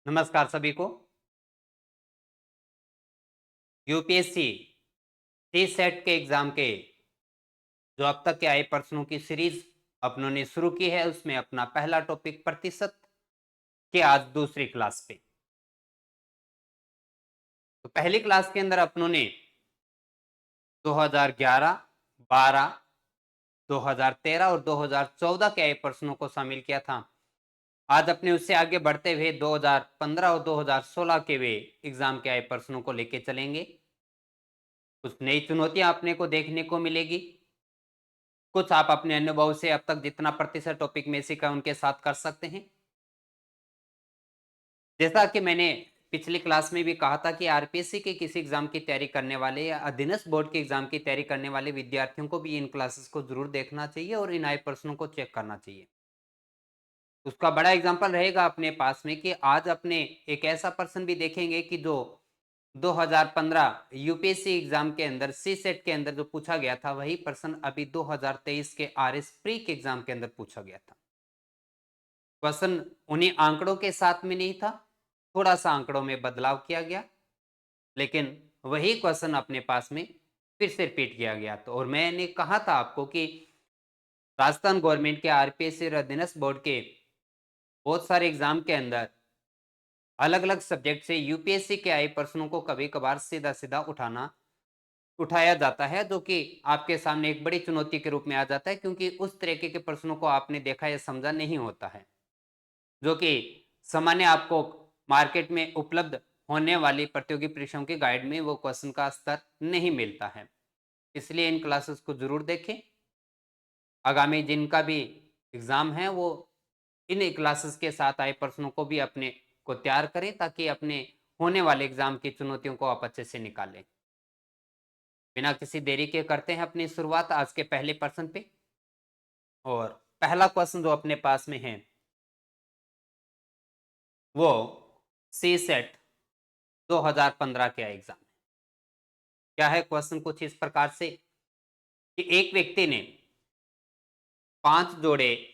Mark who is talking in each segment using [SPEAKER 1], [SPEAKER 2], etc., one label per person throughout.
[SPEAKER 1] नमस्कार सभी को। यूपीएससी टी सेट के एग्जाम के जो अब तक के आए प्रश्नों की सीरीज अपनों ने शुरू की है, उसमें अपना पहला टॉपिक प्रतिशत के आज दूसरी क्लास पे। तो पहली क्लास के अंदर अपनों ने 2011, 12, 2013 और 2014 के आए प्रश्नों को शामिल किया था। आज अपने उससे आगे बढ़ते हुए 2015 और 2016 के वे एग्जाम के आए प्रश्नों को लेके चलेंगे। कुछ नई चुनौतियां अपने को देखने को मिलेगी। कुछ आप अपने अनुभव से अब तक जितना प्रतिशत टॉपिक में सीखा उनके साथ कर सकते हैं। जैसा कि मैंने पिछली क्लास में भी कहा था कि आरपीएससी के किसी एग्जाम की तैयारी करने वाले या अधीनस्थ बोर्ड के एग्जाम की तैयारी करने वाले विद्यार्थियों को भी इन क्लासेस को जरूर देखना चाहिए और इन आए प्रश्नों को चेक करना चाहिए। उसका बड़ा एग्जाम्पल रहेगा अपने पास में कि आज अपने एक ऐसा पर्सन भी देखेंगे कि जो 2015 यूपीएससी एग्जाम के अंदर सी सेट के अंदर जो पूछा गया था, वही प्रश्न अभी 2023 के आरएस प्री के एग्जाम के अंदर पूछा गया था। क्वेश्चन उन्हीं आंकड़ों के साथ में नहीं था, थोड़ा सा आंकड़ों में बदलाव किया गया, लेकिन वही क्वेश्चन अपने पास में फिर से रिपीट किया गया। तो और मैंने कहा था आपको कि राजस्थान गवर्नमेंट के आरपीएससी और अधीनस्थ बोर्ड के बहुत सारे एग्जाम के अंदर अलग अलग सब्जेक्ट से यूपीएससी के आए प्रश्नों को कभी कभार सीधा सीधा उठाया जाता है, जो कि आपके सामने एक बड़ी चुनौती के रूप में आ जाता है, क्योंकि उस तरीके के प्रश्नों को आपने देखा या समझा नहीं होता है, जो कि सामान्य आपको मार्केट में उपलब्ध होने वाली प्रतियोगी परीक्षाओं की गाइड में वो क्वेश्चन का स्तर नहीं मिलता है। इसलिए इन क्लासेस को जरूर देखें। आगामी जिनका भी एग्जाम है वो इन क्लासेस के साथ आए प्रश्नों को भी अपने को तैयार करें, ताकि अपने होने वाले एग्जाम की चुनौतियों को आप अच्छे से निकालें। बिना किसी देरी के करते हैं अपनी शुरुआत आज के पहले प्रश्न पे। और पहला क्वेश्चन जो अपने पास में है वो सी सेट 2015 के एग्जाम है। क्या है क्वेश्चन? कुछ इस प्रकार से कि एक व्यक्ति ने 5 जोड़े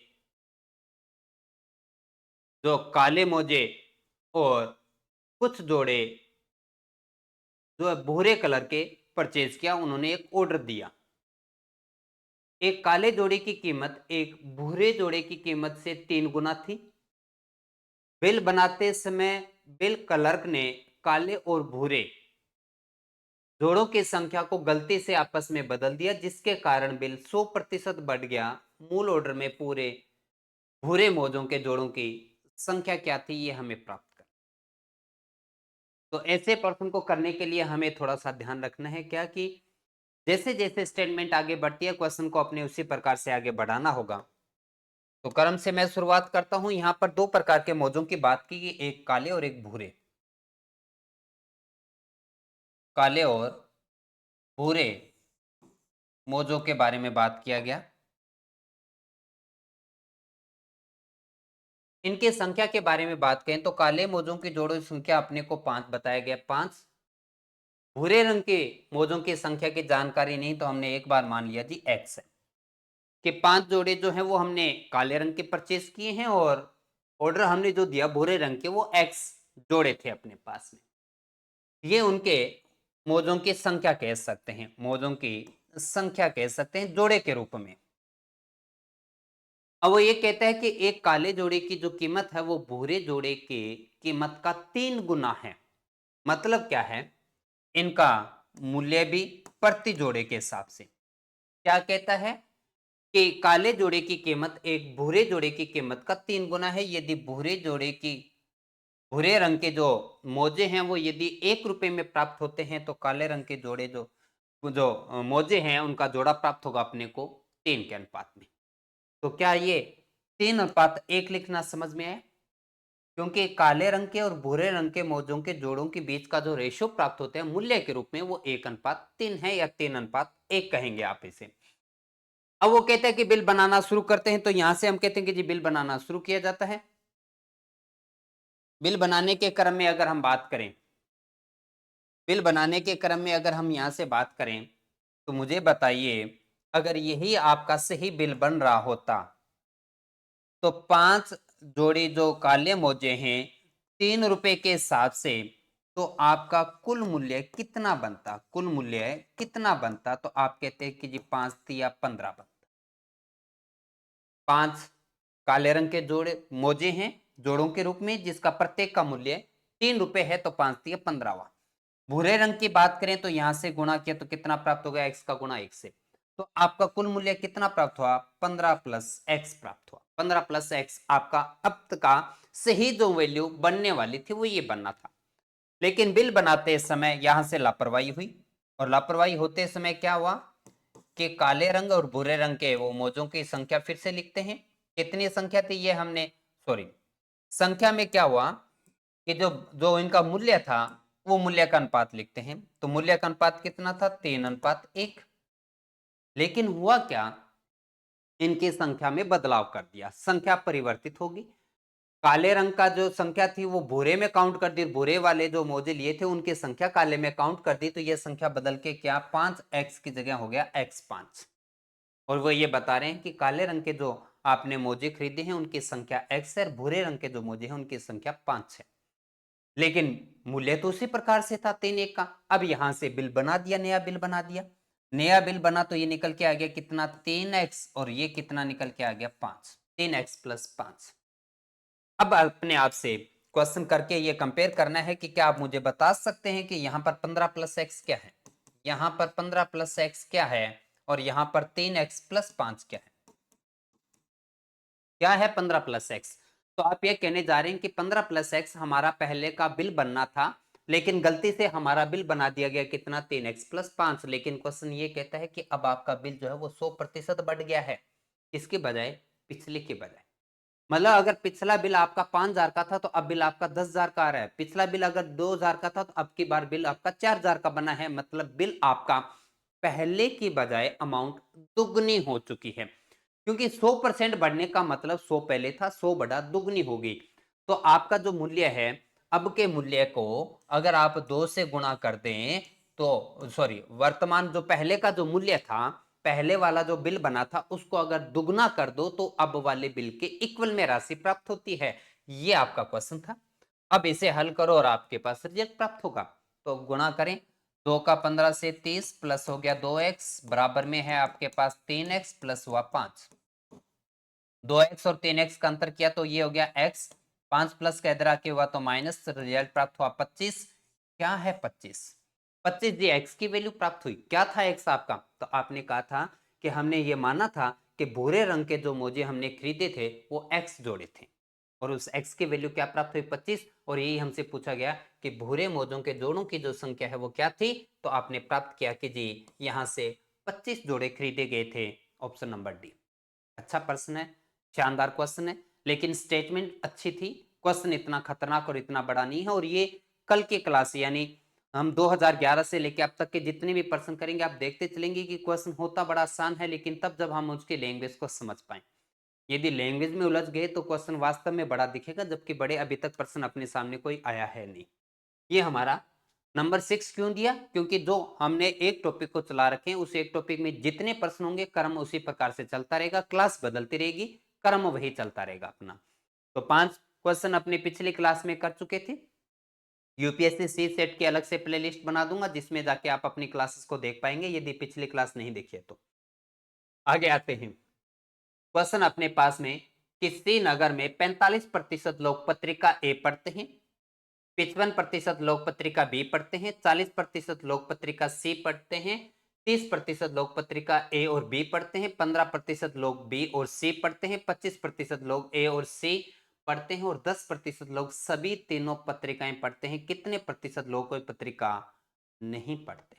[SPEAKER 1] जो काले मोजे और कुछ जोड़े जो भूरे कलर के परचेज किया। उन्होंने एक ऑर्डर दिया। एक काले जोड़े की कीमत एक भूरे जोड़े की कीमत से 3 गुना थी। बिल बनाते समय बिल क्लर्क ने काले और भूरे जोड़ों की संख्या को गलती से आपस में बदल दिया, जिसके कारण बिल 100% बढ़ गया। मूल ऑर्डर में पूरे भूरे मोजों के जोड़ों की संख्या क्या थी, ये हमें प्राप्त कर। तो ऐसे प्रश्न को करने के लिए हमें थोड़ा सा ध्यान रखना है क्या कि जैसे जैसे स्टेटमेंट आगे बढ़ती है, क्वेश्चन को अपने उसी प्रकार से आगे बढ़ाना होगा। तो क्रम से मैं शुरुआत करता हूं। यहां पर 2 प्रकार के मोजों की बात की गई, एक काले और एक भूरे। काले और भूरे मोजों के बारे में बात किया गया। इनकी संख्या के बारे में बात करें तो काले मोजों की जोड़ों की संख्या अपने को 5 बताया गया, 5। भूरे रंग के मोजों की संख्या की जानकारी नहीं, तो हमने एक बार मान लिया जी x है कि 5 जोड़े जो हैं वो हमने काले रंग के परचेज किए हैं, और ऑर्डर हमने जो दिया भूरे रंग के वो x जोड़े थे अपने पास में। ये उनके मोजों की संख्या कह सकते हैं, मोजों की संख्या कह सकते हैं जोड़े के रूप में। अब वो ये कहता है कि एक काले जोड़े की जो कीमत है वो भूरे जोड़े की कीमत का 3 गुना है। मतलब क्या है? इनका मूल्य भी प्रति जोड़े के हिसाब से क्या कहता है कि काले जोड़े की कीमत एक भूरे जोड़े की कीमत का 3 गुना है। यदि भूरे रंग के जो मोजे हैं वो यदि 1 रुपए में प्राप्त होते हैं, तो काले रंग के जोड़े जो जो मोजे हैं उनका जोड़ा प्राप्त होगा अपने को 3 के अनुपात में। तो क्या ये 3:1 लिखना समझ में आया? क्योंकि काले रंग के और भूरे रंग के मोजों के जोड़ों के बीच का जो रेशियो प्राप्त होता है मूल्य के रूप में, वो 1:3 है या 3:1 कहेंगे आप इसे। अब वो कहते हैं कि बिल बनाना शुरू करते हैं, तो यहां से हम कहते हैं कि जी बिल बनाना शुरू किया जाता है। बिल बनाने के क्रम में अगर हम बात करें, बिल बनाने के क्रम में अगर हम यहां से बात करें, तो मुझे बताइए, अगर यही आपका सही बिल बन रहा होता तो 5 जोड़ी जो काले मोजे हैं ₹3 के हिसाब से तो आपका कुल मूल्य कितना बनता, कुल मूल्य कितना बनता? तो आप कहते हैं कि जी 5 या 15 बनता। 5 काले रंग के जोड़े मोजे हैं जोड़ों के रूप में, जिसका प्रत्येक का मूल्य ₹3 है, तो 5 या 15वां। भूरे रंग की बात करें तो यहां से गुणा किया तो कितना प्राप्त हो गया? x का गुणा 1 से। तो आपका कुल मूल्य कितना प्राप्त हुआ? 15 प्लस x प्राप्त हुआ। 15 प्लस x आपका अब तक का सही जो वैल्यू बनने वाली थी वो ये बनना था। लेकिन बिल बनाते समय यहां से लापरवाही हुई, और लापरवाही होते समय क्या हुआ कि काले रंग और भूरे रंग के वो मोजों की संख्या फिर से लिखते हैं। कितनी संख्या थी ये हमने, सॉरी, संख्या में क्या हुआ कि जो जो इनका मूल्य था वो मूल्य का अनुपात लिखते हैं। तो मूल्य का अनुपात कितना था? 3:1। लेकिन हुआ क्या, इनकी संख्या में बदलाव कर दिया, संख्या परिवर्तित होगी। काले रंग का जो संख्या थी वो भूरे में काउंट कर दी, भूरे वाले जो मोजे लिए थे उनकी संख्या काले में काउंट कर दी, तो ये संख्या बदल के क्या 5x की जगह हो गया x5। और वो ये बता रहे हैं कि काले रंग के जो आपने मोजे खरीदे हैं उनकी संख्या x है, और भूरे रंग के जो मोजे हैं उनकी संख्या 5 है। लेकिन मूल्य तो उसी प्रकार से था 3:1 का। अब यहां से बिल बना दिया, नया बिल बना दिया। नया बिल बना तो ये निकल के आ गया कितना? 3x, और ये कितना निकल के आ गया? 5। 3x plus 5। अब अपने आप से क्वेश्चन करके ये कंपेयर करना है कि क्या आप मुझे बता सकते हैं कि यहाँ पर 15 प्लस एक्स क्या है, यहाँ पर 15 प्लस एक्स क्या है, और यहाँ पर 3x प्लस 5 क्या है? क्या है 15 प्लस एक्स? तो आप ये कहने जा रहे हैं कि 15 प्लस एक्स हमारा पहले का बिल बनना था, लेकिन गलती से हमारा बिल बना दिया गया कितना? 3x plus 5। लेकिन क्वेश्चन ये कहता है कि अब आपका बिल जो है वो 100% बढ़ गया है, किसके बजाय? पिछले के बजाय। मतलब अगर पिछला बिल आपका 5,000 का था तो अब बिल आपका 10,000 का आ रहा है। पिछला बिल अगर 2,000 का था तो अब की बार बिल आपका 4,000 का बना है। मतलब बिल आपका पहले की बजाय अमाउंट दुगनी हो चुकी है, क्योंकि 100% बढ़ने का मतलब 100 पहले था, 100 बढ़ा दुगनी होगी। तो आपका जो मूल्य है, अब के मूल्य को अगर आप 2 से गुणा कर दें तो, सॉरी, वर्तमान जो पहले का जो मूल्य था, पहले वाला जो बिल बना था उसको अगर दुगना कर दो तो अब वाले बिल के इक्वल में राशि प्राप्त होती है। ये आपका क्वेश्चन था। अब इसे हल करो और आपके पास रिजल्ट प्राप्त होगा। तो गुणा करें, 2 का 15 से 30 प्लस हो गया 2x, बराबर में है आपके पास 3x प्लस हुआ 5। 2x और 3x का अंतर किया तो ये हो गया x। 5 प्लस का इधर आके हुआ तो माइनस, रिजल्ट प्राप्त हुआ 25। क्या है 25? 25 जी x की वैल्यू प्राप्त हुई। क्या था x आपका? तो आपने कहा था कि हमने ये माना था कि भूरे रंग के जो मोजे हमने खरीदे थे वो x जोड़े थे, और उस x की वैल्यू क्या प्राप्त हुई? 25। और यही हमसे पूछा गया कि भूरे मोजों के जोड़ों की जो संख्या है वो क्या थी? तो आपने प्राप्त किया कि जी यहां से 25 जोड़े खरीदे गए थे। Option number D. अच्छा प्रश्न है, शानदार क्वेश्चन है, लेकिन स्टेटमेंट अच्छी थी। क्वेश्चन इतना खतरनाक और इतना बड़ा नहीं है। और ये कल की क्लास यानी हम 2011 से लेके अब तक के जितने भी प्रश्न करेंगे आप देखते चलेंगे कि क्वेश्चन होता बड़ा आसान है, लेकिन तब जब हम उसकी लैंग्वेज को समझ पाए। यदि लैंग्वेज में उलझ गए तो क्वेश्चन वास्तव में बड़ा दिखेगा, जबकि बड़े अभी तक प्रश्न अपने सामने कोई आया है नहीं। ये हमारा नंबर 6 क्यों दिया? क्योंकि जो हमने एक टॉपिक को चला रखे हैं उस एक टॉपिक में जितने प्रश्न होंगे क्रम उसी प्रकार से चलता रहेगा, क्लास बदलती रहेगी, क्रम वही चलता रहेगा अपना। तो 5 क्वेश्चन अपने पिछली क्लास में कर चुके थे। यूपीएससी सी सेट की अलग से प्लेलिस्ट बना दूंगा जिसमें जाके आप अपनी क्लासेस को देख पाएंगे यदि पिछली क्लास नहीं देखी है तो। आगे आते हैं। क्वेश्चन अपने पास में कि श्रीनगर में 45% लोग पत्रिका ए पढ़ते हैं, 55% लोग पत्रिका बी पढ़ते हैं, 40% लोग पत्रिका सी पढ़ते हैं, 30% लोग पत्रिका ए और बी पढ़ते हैं, 15% लोग बी और सी पढ़ते हैं, 25% लोग ए और सी पढ़ते हैं, और 10% लोग सभी तीनों पत्रिकाएं पढ़ते हैं। कितने प्रतिशत लोग कोई पत्रिका नहीं पढ़ते?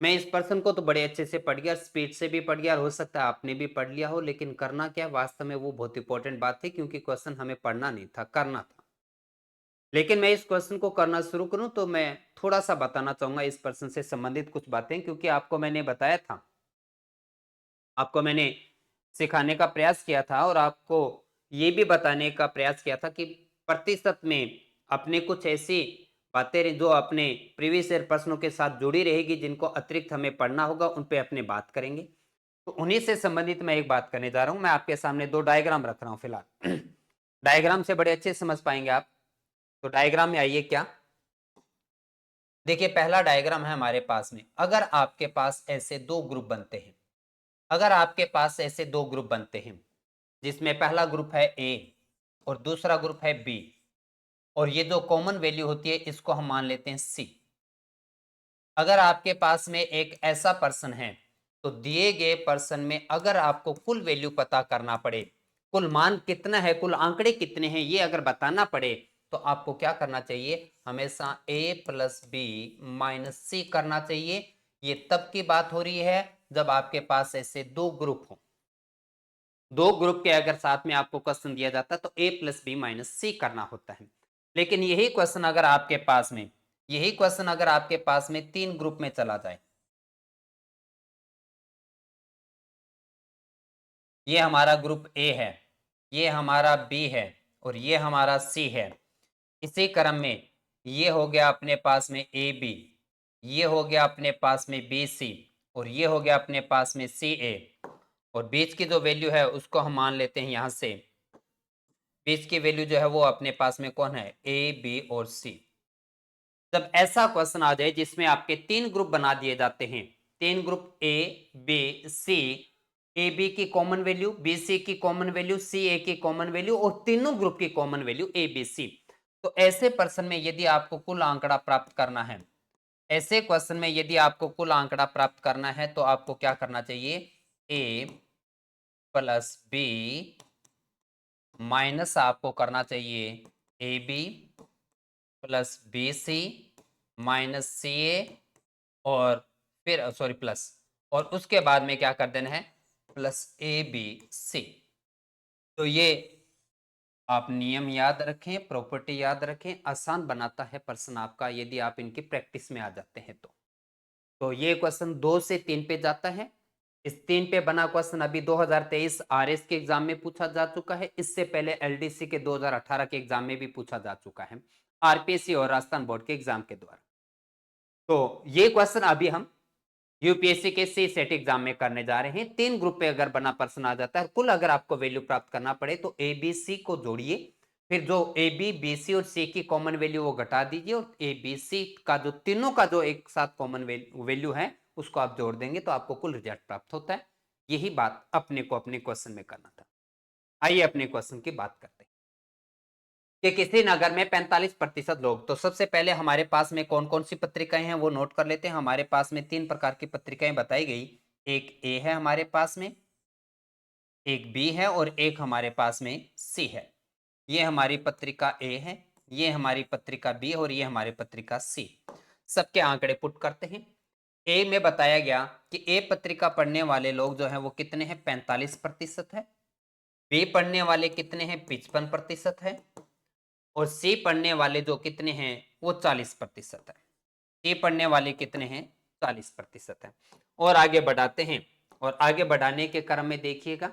[SPEAKER 1] मैं इस पर्सन को तो बड़े अच्छे से पढ़ गया, स्पीड से भी पढ़ गया, और हो सकता है आपने भी पढ़ लिया हो, लेकिन करना क्या वास्तव में वो बहुत इंपॉर्टेंट बात थी, क्योंकि क्वेश्चन हमें पढ़ना नहीं था, करना था। लेकिन मैं इस क्वेश्चन को करना शुरू करूं तो मैं थोड़ा सा बताना चाहूंगा इस पर्सन से संबंधित कुछ बातें, क्योंकि आपको मैंने बताया था, आपको मैंने सिखाने का प्रयास किया था और आपको ये भी बताने का प्रयास किया था कि प्रतिशत में अपने कुछ ऐसी बातें जो अपने प्रीवियस ईयर प्रश्नों के साथ जुड़ी रहेगी, जिनको अतिरिक्त हमें पढ़ना होगा, उन पे अपने बात करेंगे। तो उन्हीं से संबंधित मैं एक बात करने जा रहा हूं। मैं आपके सामने 2 डायग्राम रख रहा हूं फिलहाल। डायग्राम से बड़े अच्छे समझ पाएंगे आप तो डायग्राम में आइए, क्या देखिए, पहला डायग्राम है हमारे पास में। अगर आपके पास ऐसे दो ग्रुप बनते हैं, अगर आपके पास ऐसे दो ग्रुप बनते हैं जिसमें पहला ग्रुप है ए और दूसरा ग्रुप है बी, और ये जो कॉमन वैल्यू होती है इसको हम मान लेते हैं सी। अगर आपके पास में एक ऐसा पर्सन है, तो दिए गए पर्सन में अगर आपको कुल वैल्यू पता करना पड़े, कुल मान कितना है, कुल आंकड़े कितने हैं, ये अगर बताना पड़े, तो आपको क्या करना चाहिए, हमेशा a प्लस बी माइनस सी करना चाहिए। ये तब की बात हो रही है जब आपके पास ऐसे दो ग्रुप हो, दो ग्रुप के अगर साथ में आपको क्वेश्चन दिया जाता है तो a प्लस बी माइनस सी करना होता है। लेकिन यही क्वेश्चन अगर आपके पास में, यही क्वेश्चन अगर आपके पास में तीन ग्रुप में चला जाए, ये हमारा ग्रुप ए है, ये हमारा बी है और ये हमारा सी है। इसी क्रम में ये हो गया अपने पास में ए बी, ये हो गया अपने पास में बी सी, और ये हो गया अपने पास में सी ए, और बीच की जो वैल्यू है उसको हम मान लेते हैं यहां से, बीच की वैल्यू जो है वो अपने पास में कौन है, ए बी और सी। जब ऐसा क्वेश्चन आ जाए जिसमें आपके तीन ग्रुप बना दिए जाते हैं, तीन group A B C, A B की कॉमन वैल्यू, बी सी की कॉमन वैल्यू, सी ए की कॉमन वैल्यू, और तीनों ग्रुप की common value A B C, तो ऐसे पर्सन में यदि आपको कुल आंकड़ा प्राप्त करना है, ऐसे क्वेश्चन में यदि आपको कुल आंकड़ा प्राप्त करना है, तो आपको क्या करना चाहिए, ए प्लस बी माइनस आपको करना चाहिए A B plus B C minus C A, और फिर सॉरी प्लस, और उसके बाद में क्या कर देना है, प्लस ए बी सी। तो ये आप नियम याद रखें, प्रॉपर्टी याद रखें, आसान बनाता है प्रश्न आपका यदि आप इनकी प्रैक्टिस में आ जाते हैं तो ये क्वेश्चन 2 से 3 पे जाता है। इस 3 पे बना क्वेश्चन अभी 2023 आरएस के एग्जाम में पूछा जा चुका है, इससे पहले एलडीसी के 2018 के एग्जाम में भी पूछा जा चुका है, आरपीएससी और राजस्थान बोर्ड के एग्जाम के द्वारा। तो ये क्वेश्चन अभी हम यूपीएससी के सी सेट एग्जाम में करने जा रहे हैं। तीन ग्रुप पे अगर बना प्रश्न आ जाता है, कुल अगर आपको वैल्यू प्राप्त करना पड़े तो ए बी सी को जोड़िए, फिर जो ए बी बी सी और सी की कॉमन वैल्यू वो घटा दीजिए, और ए बी सी का जो तीनों का जो एक साथ कॉमन वैल्यू है उसको आप जोड़ देंगे तो आपको कुल रिजल्ट प्राप्त होता है। यही बात अपने को अपने क्वेश्चन में करना था। आइए अपने क्वेश्चन की बात करते हैं कि किसी नगर में 45% लोग, तो सबसे पहले हमारे पास में कौन कौन सी पत्रिकाएं हैं वो नोट कर लेते हैं। हमारे पास में तीन प्रकार की पत्रिकाएं बताई गई, एक ए है हमारे पास में, एक बी है और एक हमारे पास में सी है। ये हमारी पत्रिका ए है, ये हमारी पत्रिका बी और ये हमारी पत्रिका सी। सबके आंकड़े पुट करते हैं। ए में बताया गया कि ए पत्रिका पढ़ने वाले लोग जो है वो कितने हैं, 45% है। बी पढ़ने वाले कितने हैं, 55% है। और सी पढ़ने वाले जो कितने हैं वो 40% है। सी पढ़ने वाले कितने हैं, 40% है। और आगे बढ़ाते हैं, और आगे बढ़ाने के क्रम में देखिएगा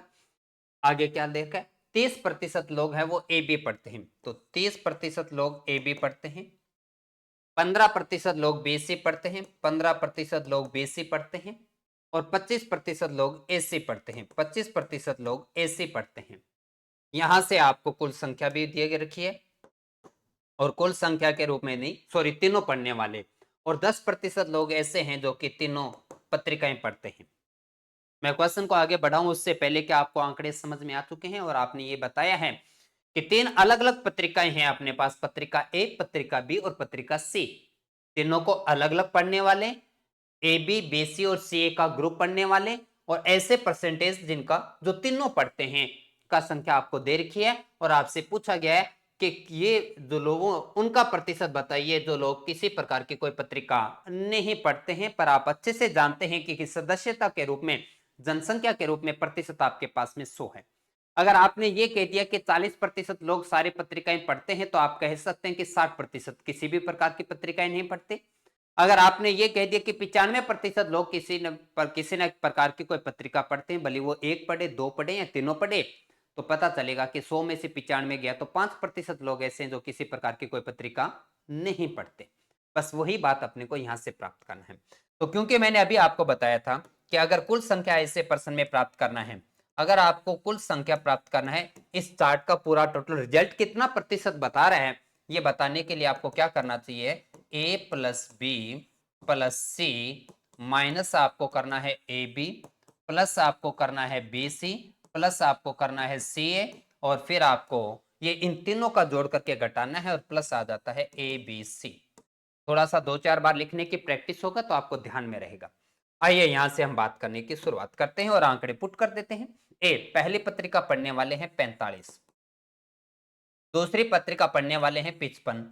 [SPEAKER 1] आगे क्या देखा है, 30% लोग हैं वो ए बी पढ़ते हैं, तो 30% लोग ए बी पढ़ते हैं, 15% लोग बी सी पढ़ते हैं, 15% लोग बी सी पढ़ते हैं, और 25% लोग ए सी पढ़ते हैं, 25% लोग ए सी पढ़ते हैं। यहां से आपको कुल संख्या भी दिए रखी है, और कुल संख्या के रूप में नहीं, सॉरी, तीनों पढ़ने वाले, और 10% लोग ऐसे हैं जो कि तीनों पत्रिकाएं पढ़ते हैं। मैं क्वेश्चन को आगे बढ़ाऊं उससे पहले क्या आपको आंकड़े समझ में आ चुके हैं, और आपने ये बताया है कि तीन अलग अलग पत्रिकाएं हैं अपने पास, पत्रिका ए, पत्रिका बी और पत्रिका सी। तीनों को अलग अलग पढ़ने वाले, ए बी बी सी और सी ए का ग्रुप पढ़ने वाले, और ऐसे परसेंटेज जिनका जो तीनों पढ़ते हैं का संख्या आपको दे रखी है, और आपसे पूछा गया है कि ये जो लोगों उनका प्रतिशत बताइए जो लोग किसी प्रकार की कोई पत्रिका नहीं पढ़ते हैं, पर आप अच्छे से जानते हैं कि सदस्यता के रूप में, जनसंख्या के रूप में प्रतिशत आपके पास में 100 है। अगर आपने ये कह दिया कि 40% लोग सारी पत्रिकाएं पढ़ते हैं, तो आप कह सकते हैं कि 60% किसी भी प्रकार की पत्रिकाएं नहीं पढ़ते। अगर आपने ये कह दिया कि 95% लोग किसी न प्रकार की कोई पत्रिका पढ़ते हैं, भले वो एक पढ़े, दो पढ़े या तीनों पढ़े, तो पता चलेगा कि 100 में से 95 गया तो 5% लोग ऐसे हैं जो किसी प्रकार की कोई पत्रिका नहीं पढ़ते। बस वही बात अपने को यहां से प्राप्त करना है। तो क्योंकि मैंने अभी आपको बताया था कि अगर कुल संख्या ऐसे पर्सन में प्राप्त करना है, अगर आपको कुल संख्या प्राप्त करना है, इस चार्ट का पूरा टोटल रिजल्ट कितना प्रतिशत बता रहा है ये बताने के लिए आपको क्या करना चाहिए, a plus B plus C minus आपको करना है ए बी प्लस आपको करना है बी सी प्लस आपको करना है सी ए और फिर आपको ये इन तीनों का जोड़ करके घटाना है और प्लस आ जाता है ए बी सी। थोड़ा सा 2-4 बार लिखने की प्रैक्टिस होगा तो आपको ध्यान में रहेगा। आइए यहां से हम बात करने की शुरुआत करते हैं और आंकड़े पुट कर देते हैं। ए, पहली पत्रिका पढ़ने वाले हैं 45, दूसरी पत्रिका पढ़ने वाले हैं 55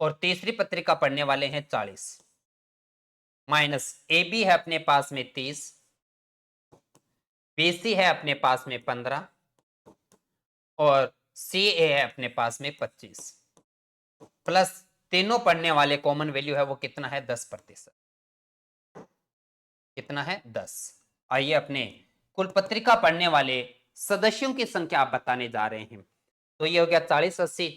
[SPEAKER 1] और तीसरी पत्रिका पढ़ने वाले हैं 40। माइनस ए बी है अपने पास में 30, बी सी है अपने पास में 15 और सी ए है अपने पास में 25 प्लस तीनों पढ़ने वाले कॉमन वैल्यू है वो कितना है 10%। कितना है 10। आइए अपने कुल पत्रिका पढ़ने वाले सदस्यों की संख्या आप बताने जा रहे हैं। तो ये हो गया 40 80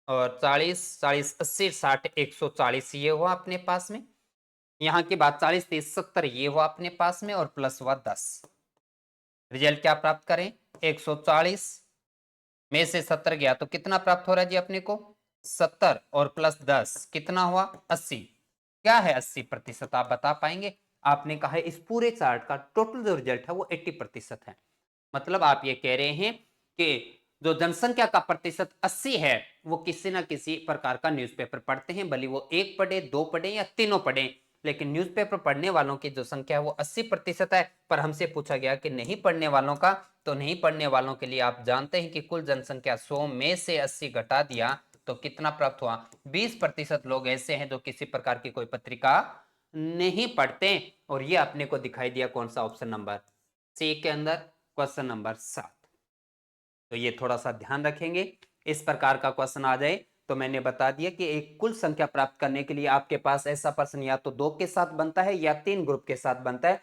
[SPEAKER 1] और 40 40 80 60 140 ये हुआ अपने पास में। यहाँ की बात 40 30 70 ये हुआ अपने पास में और प्लस हुआ 10। रिजल्ट क्या प्राप्त करें, 140 में से 70 गया तो कितना प्राप्त हो रहा है जी अपने को, 70 और प्लस 10 कितना हुआ 80। क्या है 80%, आप बता पाएंगे। आपने कहा है इस पूरे चार्ट का टोटल जो रिजल्ट है वो 80% है। मतलब आप ये कह रहे हैं कि जो जनसंख्या का प्रतिशत 80 है वो किसी ना किसी प्रकार का न्यूज़पेपर पढ़ते हैं, भले वो एक पढ़े दो पढ़े या तीनों पढ़े, लेकिन न्यूज़पेपर पढ़ने वालों की जो संख्या है वो 80% है। पर हमसे पूछा गया कि नहीं पढ़ने वालों का, तो नहीं पढ़ने वालों के लिए आप जानते हैं कि कुल जनसंख्या 100 में से 80 घटा दिया तो कितना प्राप्त हुआ, 20% लोग ऐसे हैं जो किसी प्रकार की कोई पत्रिका नहीं पढ़ते। और ये अपने को दिखाई दिया कौन सा, ऑप्शन नंबर सी के अंदर, क्वेश्चन नंबर 7। तो ये थोड़ा सा ध्यान रखेंगे, इस प्रकार का क्वेश्चन आ जाए तो मैंने बता दिया कि एक कुल संख्या प्राप्त करने के लिए आपके पास ऐसा प्रश्न या तो 2 के साथ बनता है या 3 ग्रुप के साथ बनता है।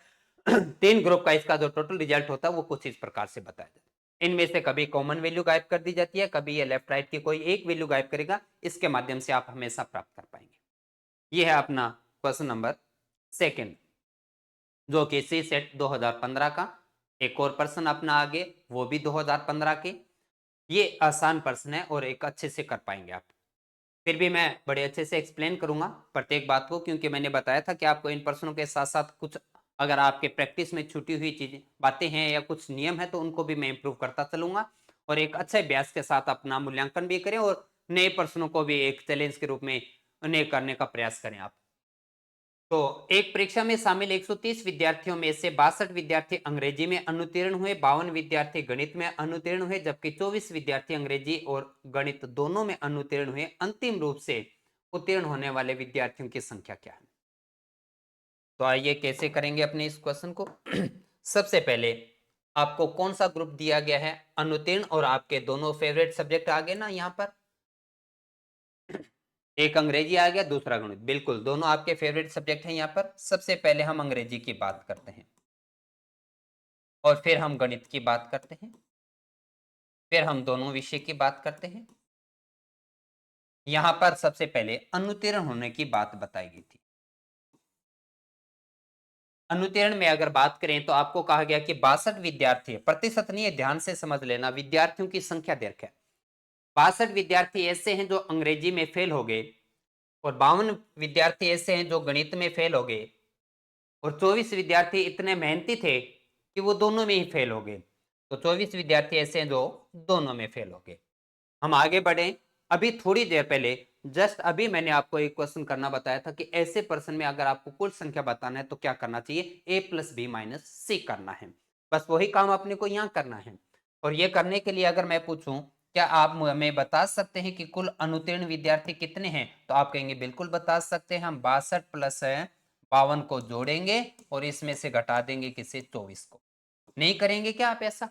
[SPEAKER 1] 3 ग्रुप का इसका जो टोटल रिजल्ट होता है वो कुछ इस प्रकार से बताया जाता है। इनमें से कभी कॉमन वैल्यू गायब कर दी जाती है, कभी ये लेफ्ट राइट की कोई एक वैल्यू गायब करेगा, इसके माध्यम से आप हमेशा प्राप्त कर पाएंगे। ये है अपना क्वेश्चन नंबर 2 जो कि सी सेट 2015 का। एक और प्रश्न अपना आगे वो भी 2015 के। ये आसान प्रश्न है और एक अच्छे से कर पाएंगे आप। फिर भी मैं बड़े अच्छे से एक्सप्लेन करूंगा प्रत्येक बात को, क्योंकि मैंने बताया था कि आपको इन प्रश्नों के साथ साथ कुछ अगर आपके प्रैक्टिस में छूटी हुई चीजें बातें हैं या कुछ नियम है तो उनको भी मैं इंप्रूव करता चलूंगा और एक अच्छे अभ्यास के साथ अपना मूल्यांकन भी करें और नए प्रश्नों को भी एक चैलेंज के रूप में उन्हें करने का प्रयास करें आप। तो एक परीक्षा में शामिल 130 विद्यार्थियों में से 62 विद्यार्थी अंग्रेजी में अनुत्तीर्ण हुए, 52 विद्यार्थी गणित में अनुत्तीर्ण हुए, जबकि 24 विद्यार्थी अंग्रेजी और गणित दोनों में अनुत्तीर्ण हुए। अंतिम रूप से उत्तीर्ण होने वाले विद्यार्थियों की संख्या क्या है। तो आइए कैसे करेंगे अपने इस क्वेश्चन को। सबसे पहले आपको कौन सा ग्रुप दिया गया है, अनुत्तीर्ण और आपके दोनों फेवरेट सब्जेक्ट आ गए ना यहाँ पर। एक अंग्रेजी आ गया, दूसरा गणित, बिल्कुल दोनों आपके फेवरेट सब्जेक्ट हैं यहाँ पर। सबसे पहले हम अंग्रेजी की बात करते हैं और फिर हम गणित की बात करते हैं, फिर हम दोनों विषय की बात करते हैं। यहाँ पर सबसे पहले अनुत्तीर्ण होने की बात बताई गई थी। अनुत्तीर्ण में अगर बात करें तो आपको कहा गया कि 62 विद्यार्थी, प्रतिशत नहीं है, ध्यान से समझ लेना, विद्यार्थियों की संख्या दे रखा है। 62 विद्यार्थी ऐसे हैं जो अंग्रेजी में फेल हो गए और 52 विद्यार्थी ऐसे हैं जो गणित में फेल हो गए और 24 विद्यार्थी इतने मेहनती थे कि वो दोनों में ही फेल हो गए। तो 24 विद्यार्थी ऐसे हैं जो दोनों में फेल हो गए। हम आगे बढ़े। अभी थोड़ी देर पहले जस्ट अभी मैंने आपको एक क्वेश्चन करना बताया था कि ऐसे प्रश्न में अगर आपको कुल संख्या बताना है तो क्या करना चाहिए, a प्लस बी माइनस सी करना है। बस वही काम अपने को यहाँ करना है। और ये करने के लिए अगर मैं पूछूं क्या आप हमें बता सकते हैं कि कुल अनुत्तीर्ण विद्यार्थी कितने हैं, तो आप कहेंगे बिल्कुल बता सकते हैं, हम 62 प्लस 52 को जोड़ेंगे और इसमें से घटा देंगे किसे, 24 को। नहीं करेंगे क्या आप ऐसा?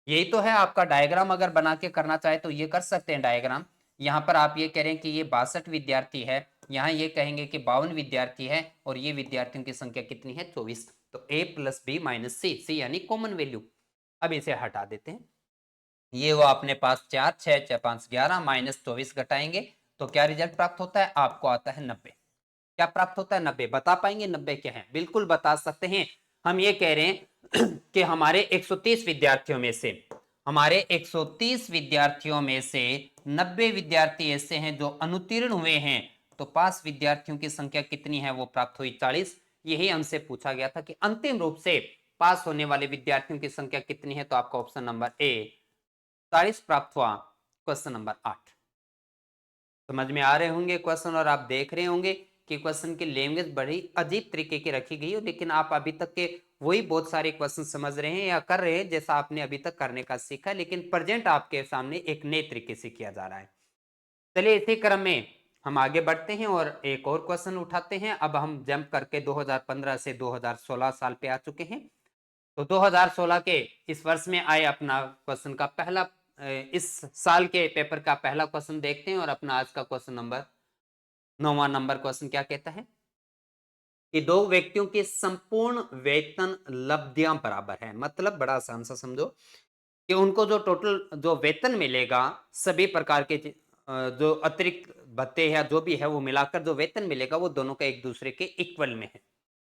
[SPEAKER 1] यही तो है आपका डायग्राम, अगर बना के करना चाहे तो ये कर सकते हैं डायग्राम। यहाँ पर आप ये कह रहे हैं कि ये 62 विद्यार्थी है, यहाँ ये कहेंगे कि 52 विद्यार्थी है और ये विद्यार्थियों की संख्या कितनी है, 24। तो a प्लस बी माइनस सी, सी यानी कॉमन वैल्यू। अब इसे हटा देते हैं। ये वो अपने पास 4 6 6 5 11 माइनस 24 घटाएंगे तो क्या रिजल्ट प्राप्त होता है, आपको आता है 90। क्या प्राप्त होता है, 90। बता पाएंगे 90 क्या है? बिल्कुल बता सकते हैं। हम ये कह रहे हैं कि हमारे 130 विद्यार्थियों में से हमारे 130 विद्यार्थियों में से 90 विद्यार्थी ऐसे हैं जो अनुत्तीर्ण हुए हैं, तो पास विद्यार्थियों की संख्या कितनी है? वो प्राप्त हुई 40। यही हमसे पूछा गया था कि अंतिम रूप से पास होने वाले विद्यार्थियों की संख्या कितनी है, तो आपका ऑप्शन नंबर ए 40 प्राप्त हुआ। क्वेश्चन नंबर 8 समझ में आ रहे होंगे क्वेश्चन, और आप देख रहे होंगे कि क्वेश्चन की लैंग्वेज बड़ी अजीब तरीके की रखी गई है, लेकिन आप अभी तक के वही बहुत सारे क्वेश्चन समझ रहे हैं या कर रहे हैं जैसा आपने अभी तक करने का सीखा, लेकिन प्रेजेंट आपके सामने एक नए तरीके से किया जा रहा है। चलिए इसी क्रम में हम आगे बढ़ते हैं और एक और क्वेश्चन उठाते हैं। अब हम जंप करके 2015 से 2016 साल पे आ चुके हैं। तो 2016 के इस वर्ष में आए अपना क्वेश्चन का पहला इस साल के पेपर का पहला क्वेश्चन देखते हैं, और अपना आज का क्वेश्चन नंबर 9वां नंबर क्वेश्चन क्या कहता है कि दो व्यक्तियों की संपूर्ण वेतन लब्धियां बराबर है। मतलब बड़ा आसान सा समझो कि उनको जो टोटल जो वेतन मिलेगा, सभी प्रकार के जो अतिरिक्त भत्ते या जो भी है वो मिलाकर जो वेतन मिलेगा वो दोनों का एक दूसरे के इक्वल में है,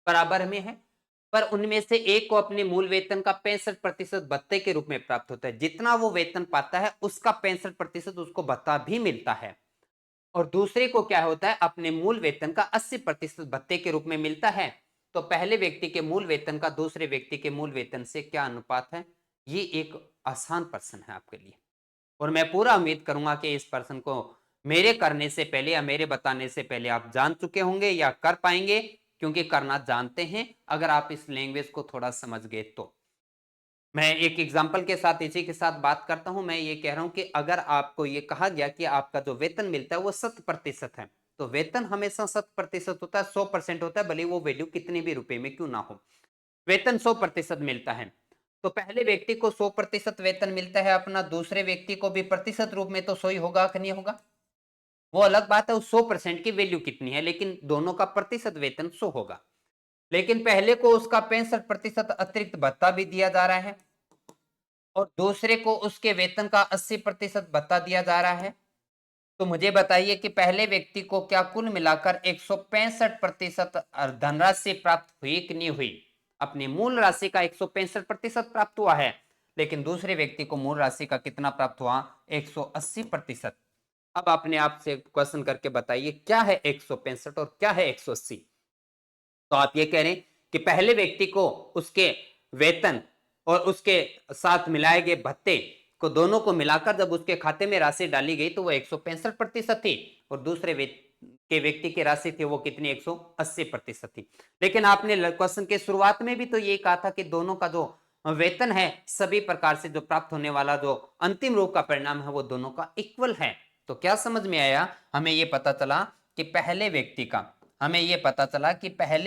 [SPEAKER 1] बराबर में है। पर उनमें से एक को अपने मूल वेतन का 65% भत्ते के रूप में प्राप्त होता है। जितना वो वेतन पाता है उसका 65% उसको भत्ता भी मिलता है, और दूसरे को क्या होता है, अपने मूल वेतन का 80% भत्ते के रूप में मिलता है। तो पहले व्यक्ति के मूल वेतन का दूसरे व्यक्ति के मूल वेतन से क्या अनुपात है? ये एक आसान प्रश्न है आपके लिए, और मैं पूरा उम्मीद करूंगा कि इस प्रश्न को मेरे करने से पहले या मेरे बताने से पहले आप जान चुके होंगे या कर पाएंगे, क्योंकि करना जानते हैं अगर आप इस लैंग्वेज को थोड़ा समझ गए तो। मैं एक एग्जाम्पल के साथ इसी के साथ बात करता हूं। मैं ये कह रहा हूं कि अगर आपको ये कहा गया कि आपका जो वेतन मिलता है वो 100% है, तो वेतन हमेशा 100% होता है, 100% होता है, भले वो वैल्यू कितने भी रुपए में क्यों ना हो। वेतन 100% मिलता है, तो पहले व्यक्ति को 100% वेतन मिलता है अपना, दूसरे व्यक्ति को भी प्रतिशत रूप में तो 100 ही होगा कि नहीं होगा? वो अलग बात है उस 100% की वैल्यू कितनी है, लेकिन दोनों का प्रतिशत वेतन 100 होगा। लेकिन पहले को उसका 65% अतिरिक्त भत्ता भी दिया जा रहा है, और दूसरे को उसके वेतन का 80% भत्ता दिया जा रहा है। तो मुझे बताइए कि पहले व्यक्ति को क्या कुल मिलाकर 165% धनराशि प्राप्त हुई कि नहीं हुई? अपनी मूल राशि का 165% प्राप्त हुआ है, लेकिन दूसरे व्यक्ति को मूल राशि का कितना प्राप्त हुआ? 180%। अब अपने आप से क्वेश्चन करके बताइए क्या है 165 और क्या है 180? तो आप ये कह रहे हैं कि पहले व्यक्ति को उसके वेतन और उसके साथ मिलाए गए भत्ते को दोनों को मिलाकर जब उसके खाते में राशि डाली गई तो वो 165% थी, और दूसरे व्यक्ति की राशि थी वो कितनी? 180% थी। लेकिन आपने क्वेश्चन के शुरुआत में भी तो ये कहा था कि दोनों का जो वेतन है सभी प्रकार से जो प्राप्त होने वाला जो अंतिम रूप का परिणाम है वो दोनों का इक्वल है। तो क्या समझ में आया? हमें ये पता चला कि पहले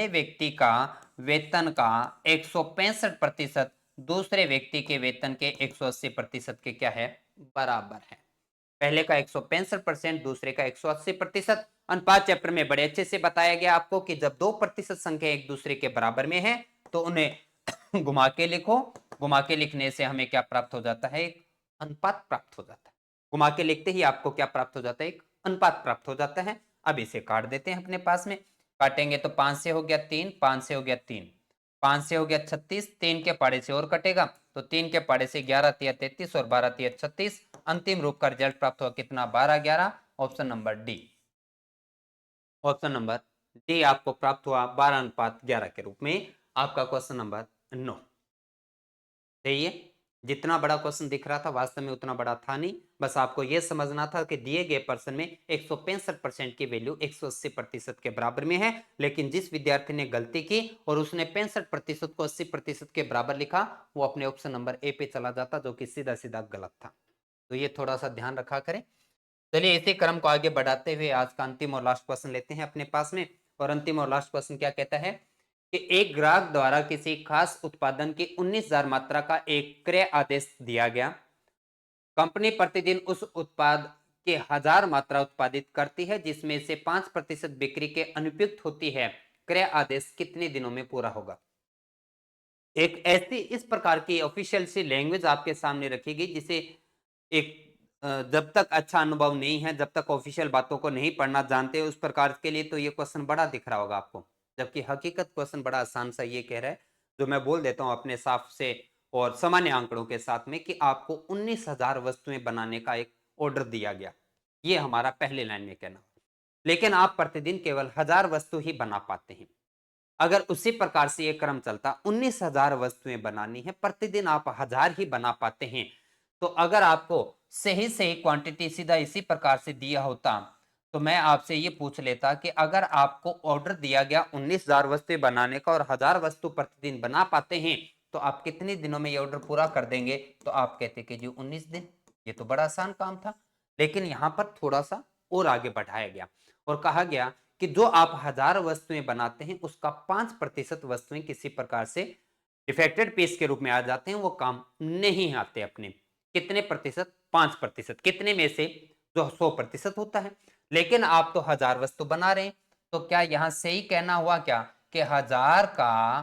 [SPEAKER 1] व्यक्ति का वेतन का 165% दूसरे व्यक्ति के वेतन के 180% के क्या है? बराबर है। पहले का 165%, दूसरे का 180%। अनुपात चैप्टर में बड़े अच्छे से बताया गया आपको कि जब दो प्रतिशत संख्या एक दूसरे के बराबर में है तो उन्हें घुमा के लिखो। घुमा के लिखने से हमें क्या प्राप्त हो जाता है? एक अनुपात प्राप्त हो जाता है। घुमा के लिखते ही आपको क्या प्राप्त हो जाता है? एक अनुपात प्राप्त हो जाता है। अब इसे काट देते हैं अपने पास में। काटेंगे तो 5 से हो गया 3, 5 से हो गया 3, 5 से हो गया 36, 3 के पाड़े से और कटेगा तो 3 के पाड़े से 11 तिया 33 और 12 तिया 36। अंतिम रूप का रिजल्ट प्राप्त हुआ कितना? 12 11। Option number D, option number D आपको प्राप्त हुआ 12:11 के रूप में। आपका क्वेश्चन नंबर 9 सही है। जितना बड़ा क्वेश्चन दिख रहा था वास्तव में उतना बड़ा था नहीं, बस आपको यह समझना था कि दिए गए पर्सन में 165% की वैल्यू 180% के बराबर में है, लेकिन जिस विद्यार्थी ने गलती की और उसने 65% को 80% के बराबर लिखा वो अपने ऑप्शन नंबर ए पे चला जाता, जो कि सीधा सीधा गलत था। तो ये थोड़ा सा ध्यान रखा करें। चलिए इसी क्रम को आगे बढ़ाते हुए आज का अंतिम और लास्ट क्वेश्चन लेते हैं अपने पास में। और अंतिम और लास्ट क्वेश्चन क्या कहता है कि एक ग्राहक द्वारा किसी खास उत्पादन की 19,000 मात्रा का एक क्रय आदेश दिया गया। कंपनी प्रतिदिन उस उत्पाद के 1,000 मात्रा उत्पादित करती है जिसमें से 5% बिक्री के अनुपयुक्त होती है। क्रय आदेश कितने दिनों में पूरा होगा? एक ऐसी इस प्रकार की ऑफिशियल सी लैंग्वेज आपके सामने रखी गई जिसे एक जब तक अच्छा अनुभव नहीं है, जब तक ऑफिशियल बातों को नहीं पढ़ना जानते उस प्रकार के लिए तो ये क्वेश्चन बड़ा दिख रहा होगा आपको, जबकि हकीकत क्वेश्चन बड़ा आसान सा ये कह रहा है, जो मैं बोल देता हूँ अपने साफ से और सामान्य आंकड़ों के साथ में कि आपको 19,000 वस्तुएं बनाने का एक ऑर्डर दिया गया। ये हमारा पहले लाइन में कहना। लेकिन आप प्रतिदिन केवल 1000 वस्तु ही बना पाते हैं। अगर उसी प्रकार से ये क्रम चलता, 19,000 वस्तुएं बनानी है, प्रतिदिन आप 1000 ही बना पाते हैं, तो अगर आपको सही सही क्वांटिटी सीधा इसी प्रकार से दिया होता, तो मैं आपसे ये पूछ लेता कि अगर आपको ऑर्डर दिया गया 19,000 वस्तुएं बनाने का और 1000 वस्तु प्रतिदिन बना पाते हैं, तो आप कितने दिनों में ये ऑर्डर पूरा कर देंगे? तो आप कहते कि जी 19 दिन। ये तो बड़ा आसान काम था। लेकिन यहाँ पर थोड़ा सा और आगे बढ़ाया गया और कहा गया कि जो आप 1000 वस्तुएं बनाते हैं, उसका 5% वस्तुएं किसी प्रकार से डिफेक्टेड पीस के रूप में आ जाते हैं, वो काम नहीं आते अपने। कितने प्रतिशत? 5%। कितने में से? जो 100% होता है। लेकिन आप तो 1000 वस्तु बना रहे हैं, तो क्या यहां से ही कहना हुआ क्या कि 1000 का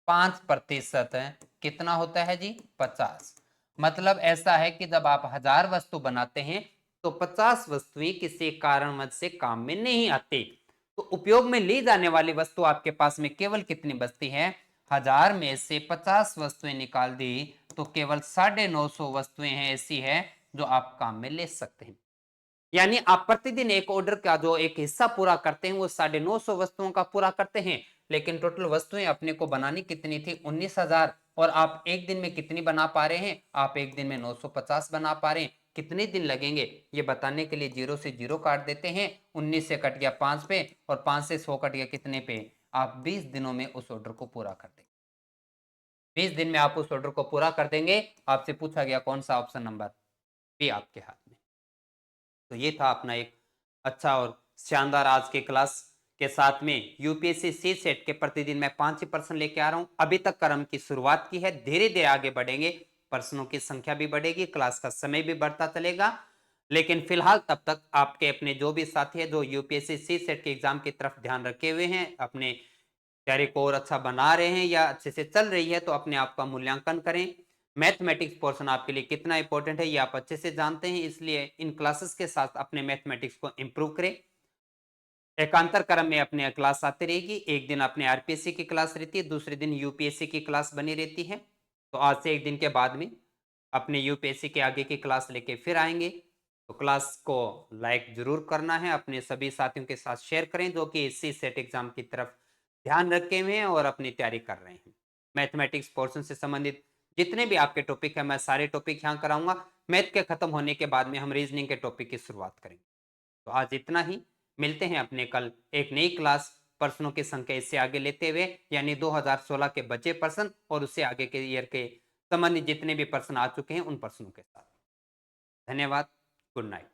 [SPEAKER 1] 5% कितना होता है जी? 50। मतलब ऐसा है कि जब आप 1000 वस्तु बनाते हैं, तो 50 वस्तुएं किसी कारणवश से काम में नहीं आती। तो उपयोग में ली जाने वाली वस्तु आपके पास में केवल कितनी बचती है? 1000 में से 50 वस्तुएं निकाल दी तो केवल 950 वस्तुएं हैं ऐसी है जो आप काम में ले सकते हैं। यानी आप प्रतिदिन एक ऑर्डर का जो एक हिस्सा पूरा करते हैं, वो 950 वस्तुओं का पूरा करते हैं। लेकिन टोटल वस्तुएं अपने को बनानी कितनी थी? 19,000। और आप एक दिन में कितनी बना पा रहे हैं? आप एक दिन में 950 बना पा रहे हैं। कितने दिन लगेंगे ये बताने के लिए 0 से 0 काट देते हैं। 19 से कट गया 5 पे और 5 से 100 कट गया कितने पे? आप 20 दिनों में उस ऑर्डर को पूरा कर देंगे। 20 दिन में आप उस ऑर्डर को पूरा कर देंगे। आपसे पूछा गया कौन सा ऑप्शन नंबर बी आपके हाथ में। तो ये था अपना एक अच्छा और शानदार आज के क्लास के साथ में यूपीएससी सी सेट के प्रतिदिन मैं 5 ही प्रश्न लेके आ रहा हूं। अभी तक क्रम की शुरुआत की है, धीरे धीरे आगे बढ़ेंगे, प्रश्नों की संख्या भी बढ़ेगी, क्लास का समय भी बढ़ता चलेगा। लेकिन फिलहाल तब तक आपके अपने जो भी साथी है जो यूपीएससी सी सेट के एग्जाम की तरफ ध्यान रखे हुए हैं, अपने तैयारी को और अच्छा बना रहे हैं या अच्छे से चल रही है, तो अपने आप का मूल्यांकन करें। मैथमेटिक्स पोर्शन आपके लिए कितना इंपॉर्टेंट है ये आप अच्छे से जानते हैं, इसलिए इन क्लासेस के साथ अपने मैथमेटिक्स को इंप्रूव करें। एकांतर क्रम में अपने क्लास आती रहेगी। एक दिन अपने आरपीएससी की क्लास रहती है, दूसरे दिन यूपीएससी की क्लास बनी रहती है। तो आज से एक दिन के बाद में अपने यूपीएससी के आगे की क्लास लेके फिर आएंगे। तो क्लास को लाइक जरूर करना है, अपने सभी साथियों के साथ शेयर करें जो कि इसी सेट एग्जाम की तरफ ध्यान रखे हुए हैं और अपनी तैयारी कर रहे हैं। मैथमेटिक्स पोर्शन से संबंधित जितने भी आपके टॉपिक है, मैं सारे टॉपिक यहाँ कराऊंगा। मैथ के खत्म होने के बाद में हम रीजनिंग के टॉपिक की शुरुआत करेंगे। तो आज इतना ही। मिलते हैं अपने कल एक नई क्लास, प्रश्नों की संख्या इससे आगे लेते हुए, यानी 2016 के बचे प्रश्न और उससे आगे के ईयर के संबंधित जितने भी प्रश्न आ चुके हैं उन प्रश्नों के साथ। धन्यवाद। Good night.